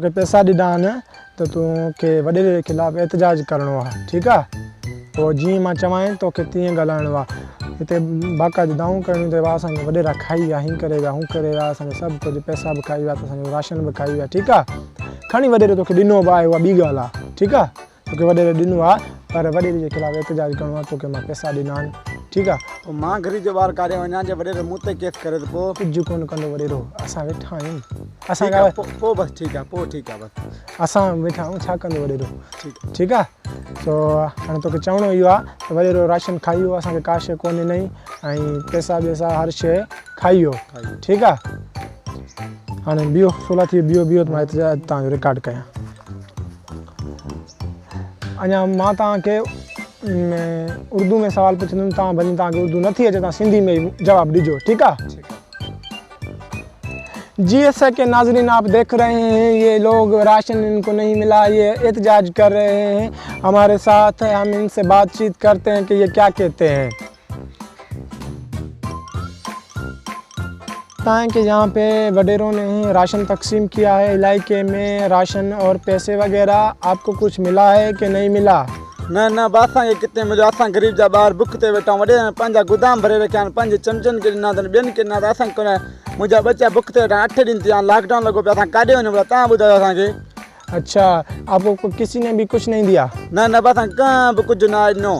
तोखे पैसा ॾिना आहिनि त तोखे वॾे जे ख़िलाफ़ु एहतजाज करिणो आहे, ठीकु आहे। पोइ जीअं मां चवां तोखे तीअं ॻाल्हाइणो आहे। हिते बाक़ाइदा दाऊं करणियूं अथई, असांखे वॾेरा खाई विया, हीअं करे विया, हूं करे विया, असांखे सभु कुझु पैसा बि खाई विया, त असांजो राशन बि खाई विया, ठीकु आहे। खणी वॾेरे तोखे ॾिनो बि आहे, उहा ॿी ॻाल्हि आहे, ठीकु आहे। तोखे वॾेरे ॾिनो आहे पर वॾेरे जे ख़िलाफ़ु एहतजाज करिणो आहे, तोखे मां पैसा ॾिना आहिनि, ठीकु आहे। पोइ मां ग़रीब जो ॿार काॾे वञा जे वॾेरे मूं ते केस करे त पोइ कुझु कोन कंदो वॾेरो, असां वेठा आहियूं, असां पोइ बसि ठीकु आहे, पोइ ठीकु आहे, बसि असां वेठा आहियूं, छा कंदो वॾेरो, ठीकु आहे। सो हाणे तोखे चवणो इहो आहे त वॾेरो राशन खाई वियो, असांखे का शइ कोन्हे नई, ऐं पैसा वैसा हर शइ खाई वियो, ठीकु आहे। हाणे बीहो सोला थी बीहो त मां तव्हांजो रिकॉर्ड कयां। अञा मां तव्हांखे उर्दू में सवाल पुछंदुमि, तव्हां भली तव्हांखे उर्दू नथी अचे, तव्हां सिंधी में ई जवाबु ॾिजो, ठीकु आहे। जी ऐसा के नाज़रीन आप देख रहे हैं, ये लोग राशन इनको नहीं मिला, ये एहतजाज कर रहे हैं हमारे साथ, हम इनसे बातचीत करते हैं कि ये क्या कहते हैं। कि यहाँ पे वडेरों ने राशन तकसीम किया है इलाके में, राशन और पैसे वगैरह आपको कुछ मिला है कि नहीं मिला? न बस असांखे किथे मिलियो, असां ग़रीब जा ॿार बुख ते वेठा आहियूं, वॾे पंहिंजा गोदाम भरे रखिया आहिनि, 5 चमचनि खे ॾिना अथनि, ॿियनि खे ॾिना अथनि, असांखे कोन, मुंहिंजा बच्चा बुख ते वेठा 8 ॾींहं थी विया, लॉकडाउन लॻो पियो, असां काॾे वञूं पिया, तव्हां ॿुधायो असांखे। अच्छा, आपको किसी ने भी कुछ नहीं दिया? न बस असां कंहिं बि कुझु न ॾिनो,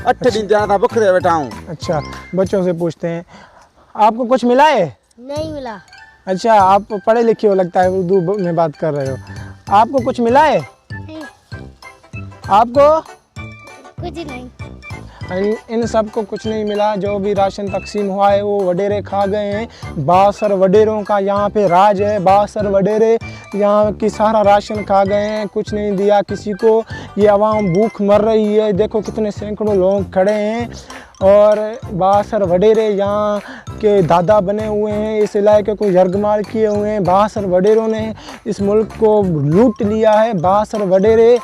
8 ॾींहं थिया असां बुख ते वेठा आहियूं। अच्छा, बच्चों से पूछते हैं, आपको कुछ मिला है? नहीं मिला। अच्छा, आप पढ़े लिखे हो लगता है, उर्दू में बात कर रहे हो। आपको कुछ मिला है? नहीं। आपको कुछ नहीं। इन सबको कुछ नहीं मिला। जो भी राशन तकसीम हुआ है वो वडेरे खा गए हैं। 62 वडेरों का यहाँ पे राज है। 62 वडेरे यहाँ की सारा राशन खा गए हैं, कुछ नहीं दिया किसी को। ये आवाम भूख मर रही है, देखो कितने सैकड़ों लोग खड़े हैं। और 62 वडेरे यहाँ के दादा बने हुए हैं, इस इलाके को यरगमाल किए हुए हैं। 62 वडेरों ने इस मुल्क को लूट लिया है। 62 वडेरे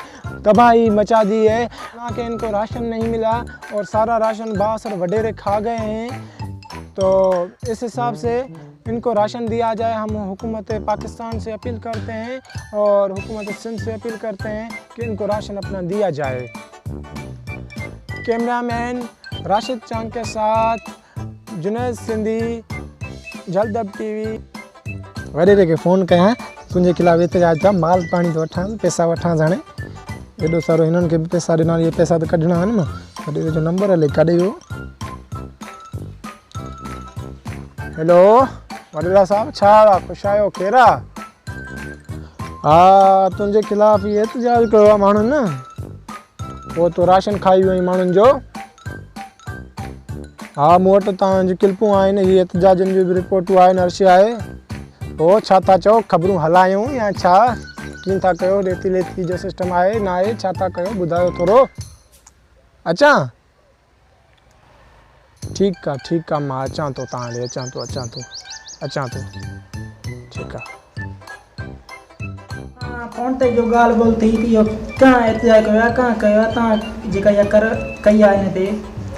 तबाही मचा दी है। कि इनको राशन नहीं मिला और सारा राशन 62 वडेरे खा गए हैं। तो इस हिसाब से इनको राशन दिया जाए। हम हुकूमत पाकिस्तान से अपील करते हैं और हुकूमत सिंध से अपील करते हैं कि इनको राशन अपना दिया जाए। कैमरामैन राशिद चांद के साथ जुनैद सिंधी, जलदब टीवी। वडेरे के फ़ोन कयां, तुंहिंजे खिलाफ़ एहतजाज था, माल पानी तो वठां, पैसा वठां हाणे। एॾो सारो हिननि खे बि पैसा ॾिना, इहे पैसा त कढणा आहिनि न। वडेरे जो नंबर हले, काॾे वियो? हेलो वडेरा साहब, छा ख़ुशि आहियो, केरु आहे? हा, तुंहिंजे खिलाफ़ इहे एहतजाज कयो आहे माण्हुनि न, पोइ तो राशन खाई वियो माण्हुनि जो। हा, मूं वटि तव्हांजी क्लिपूं आहिनि, इहे एहतजाजनि जी बि रिपोर्टूं आहिनि, अर्शी आहे। पोइ छा था चओ, ख़बरूं हलायूं या छा, कीअं था कयो? रेती लेती जो सिस्टम आहे न आहे, छा था कयो ॿुधायो थोरो। अचां? ठीकु आहे, मां अचां थो, तव्हां ॾे अचां थो। ठीकु आहे। फ़ोन ते जो ॻाल्हि ॿोल थी कहाँ एहतजाज कयो आहे, कहाँ कयो आहे? तव्हां जेका इहा कई आहे हिन ते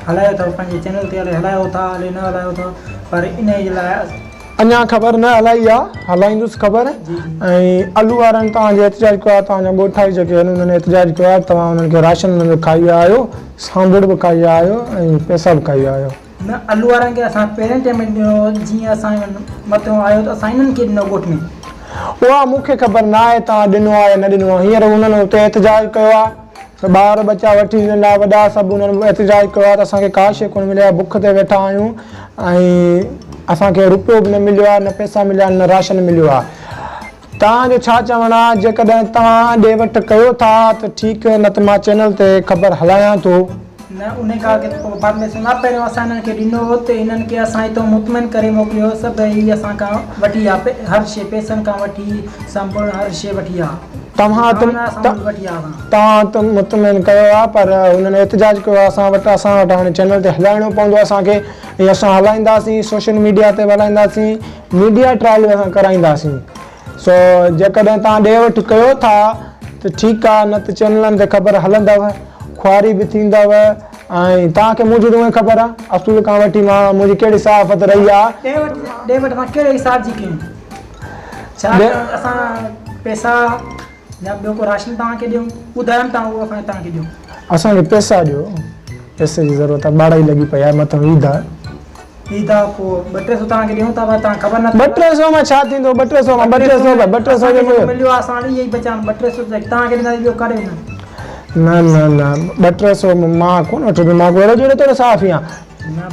हलायो अथव, पंहिंजे चैनल ते हलायो था, हले न हलायो था, पर इन जे लाइ अञा ख़बर न हलाई आहे, हलाईंदुसि ख़बर। ऐं आलू वारनि तव्हांजो एहतजाज कयो आहे, तव्हांजा ॻोठाई जेके आहिनि उन्हनि एहतजाज कयो आहे, तव्हां उन्हनि खे राशन उन्हनि जो खाई विया आहियो, सांभर बि खाई विया आहियो ऐं पैसा बि खाई विया आहियो। न, आलू वारनि खे असां पहिरें टाइम ॾिनो, जीअं असां मथां आयो त असां इन्हनि खे ॾिनो ॻोठ में। उहा मूंखे ख़बर न आहे तव्हां ॾिनो आहे या न ॾिनो आहे। हींअर उन्हनि हुते एहतजाज कयो आहे, त ॿार बच्चा वठी नंढा वॾा सभु उन्हनि एहतजाज कयो आहे त असांखे का शइ कोन मिली आहे, बुख ते वेठा आहियूं ऐं असांखे रुपयो बि न मिलियो आहे, न पैसा मिलिया, न राशन मिलियो आहे। तव्हांजो छा चवणु आहे? जेकॾहिं तव्हां ॾे वठि कयो था त ठीकु, न त मां चैनल ते ख़बर हलायां थो। न, उन खां बाद में सुञा पहिरियों असां हिननि खे ॾिनो हो, त हिननि खे असां हितां मुतमिन करे मोकिलियो, सभई असां खां वठी आहे, हर शइ पैसनि खां वठी संपूर्ण हर शइ वठी आहे। तव्हां त मुतमिन कयो आहे, पर हुननि एहतजाज कयो आहे असां वटि हाणे चैनल ते हलाइणो पवंदो असांखे, ऐं असां हलाईंदासीं, सोशल मीडिया ते हलाईंदासीं, मीडिया ट्रायल असां कराईंदासीं। सो जेकॾहिं तव्हां ॾे वठि कयो था त ठीकु आहे, न त चैनलनि ते ख़बर हलंदव, ख्वारी बि थींदव। ऐं तव्हांखे मुंहिंजी त उहे ख़बर आहे, असूल खां वठी मां मुंहिंजी कहिड़ी सहाफ़त रही आहे। ॾे वठि मां कहिड़े हिसाब जी कयूं? छा असां पैसा या ॿियो को राशन तव्हांखे ॾियूं ॿुधाइनि था उहो असां तव्हांखे ॾियूं असांखे पैसा ॾियो, पैसे जी ज़रूरत आहे, ॿारहां लॻी पई आहे, मथां ईद आहे। ईद आहे पोइ 200 तव्हांखे ॾियूं था पर तव्हां ख़बर न 200 में छा थींदो? 200 में 200 जो मिलियो आहे असां इहे ई बचा 200 तव्हांखे ॾींदा ॿियो करे न न न 200 में मां कोन वठंदुमि, मां घर जो थोरो साफ़ ई आहियां।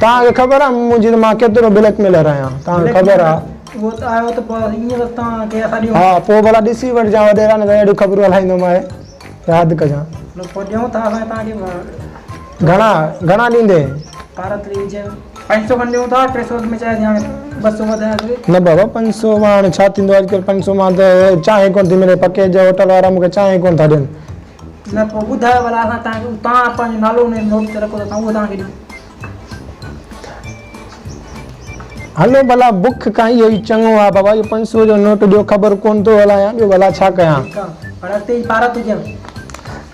तव्हांखे ख़बर आहे मुंहिंजी त मां केतिरो ब्लैकमेलर आहियां, तव्हांखे ख़बर आहे। उहो त आयो त पोइ ईअं तव्हांखे असां ॾियूं हा पोइ भला ॾिसी वठिजां वॾेरा न त अहिड़ियूं ख़बरूं हलाईंदोमांइ, यादि कजां। पोइ ॾियूं था असां तव्हांखे घणा ॾींदे? 500 खनि ॾियूं था, 300 में चाहे हाणे 200 वधाए करे। न बाबा 500 मां हाणे छा थींदो अॼुकल्ह? 500 मां त चांहि कोन थी मिले, पके जा होटल वारा मूंखे चांहि कोन था ॾियनि। न पोइ ॿुधायो भला असां तव्हांखे, तव्हां पंहिंजो नालो हुन नोट ते रखो त असां उहो तव्हांखे ॾियूं। हलो भला बुख खां इहो ई चङो आहे बाबा, इहो 500 जो नोट ॾियो, ख़बर कोन थो हलायां, ॿियो भला छा कयां? ठीकु आहे पर अॻिते जी पारत हुजे।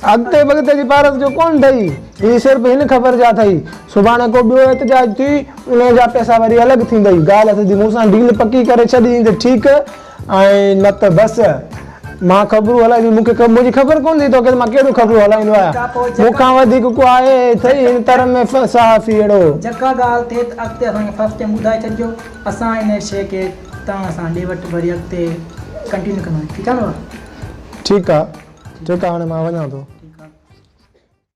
अॻिते वॻिते जी पारत जो कोन अथई, हीअ सिर्फ़ु हिन ख़बर जा अथई। सुभाणे को ॿियो एहतिजाज थी उन जा पैसा वरी अलॻि थींदई। ॻाल्हि अथई मूंसां डील पकी करे छॾी त ठीकु, ऐं न त बसि मां ख़बरूं हलाईंदी, मुंहिंजी ख़बर कोन थी तोखे मां कहिड़ियूं ख़बरूं हलाईंदो आहियां। मूंखां वधीक को आहे अथई हिन तरह में साफ़ ई अहिड़ो। जेका ॻाल्हि थिए त अॻिते असांखे फर्स्ट टाइम ॿुधाए छॾिजो, असां हिन शइ खे तव्हां सां ॾे वटि वरी अॻिते कंटिन्यू कंदासीं। ठीकु आहे न? ठीकु आहे हाणे मां वञां थो।